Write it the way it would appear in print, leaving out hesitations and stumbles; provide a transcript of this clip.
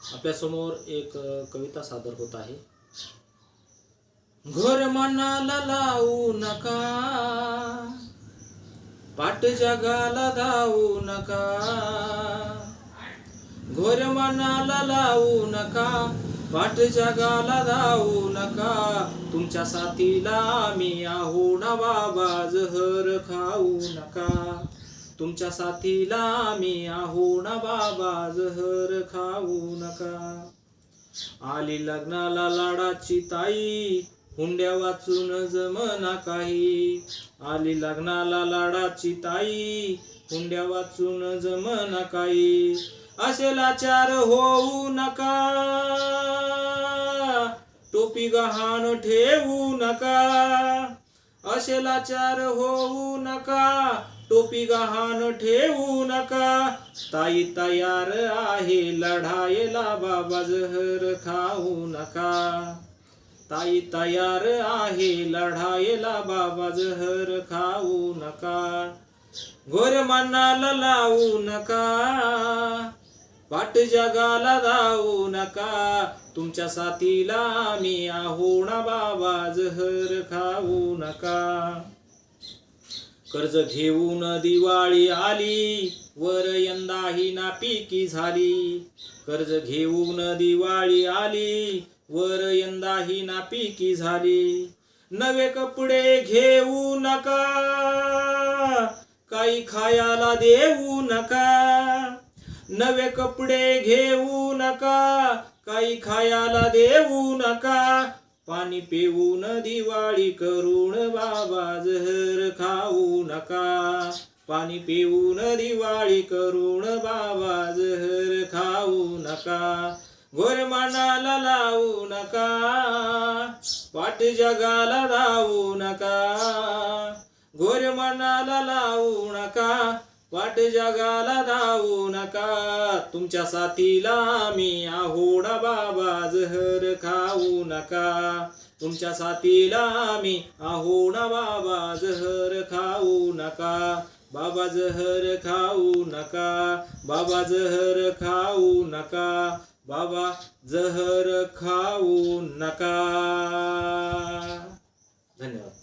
आपल्या समोर एक कविता सादर होत आहे. घोर मनाला लावू नका, पाट जगाला धावू नका. घोर मनाला लावू नका, पाट जगाला धावू नका. तुमच्या साथीला आम्ही आहो ना बाबा, जहर खाऊ नका. तुमच्या साथीला आम्ही आहो ना बाबा, जहर खाऊ नका. आली लग्नाला लाडाची ताई, हुंड्या वाचून जमना काही. आली लग्नाला लाडाची ताई, हुंड्या वाचून जमना काही. असे लाचार होऊ नका, टोपी गहाण ठेवू नका. असे लाचार होऊ नका, टोपी गहाण ठेवू नका. ताई तयार आहे लढायला बाबा, जहर खाऊ नका. ताई तयार आहे लढायला बाबा, जहर खाऊ नका. घोर मनाला लावू नका, पाट जगाला धावू नका. तुमच्या साथीला आम्ही आहो ना बाबा, जहर खाऊ नका. कर्ज घेऊन दिवाळी आली, वर यंदाही नापिकी झाली. कर्ज घेऊन दिवाळी आली, वर यंदाही नापिकी झाली. नवे कपडे घेऊ नका, काही खायाला देऊ नका. नवे कपडे घेऊ नका, काही खायाला देऊ नका. पाणी पिऊन दिवाळी करून बाबा, जहर खाऊ नका. पाणी पिऊन दिवाळी करून बाबा, जहर खाऊ नका. घोर मनाला लावू नका, पाट जगाला धावू नका. घोर मनाला लावू नका, पाट जगाला धावू नका. तुमच्या साथीला आम्ही आहो ना बाबा, जहर खाऊ नका. तुमच्या साथीला आम्ही आहो ना बाबा, जहर खाऊ नका. बाबा जहर खाऊ नका, बाबा जहर खाऊ नका. बाबा जहर खाऊ नका. धन्यवाद.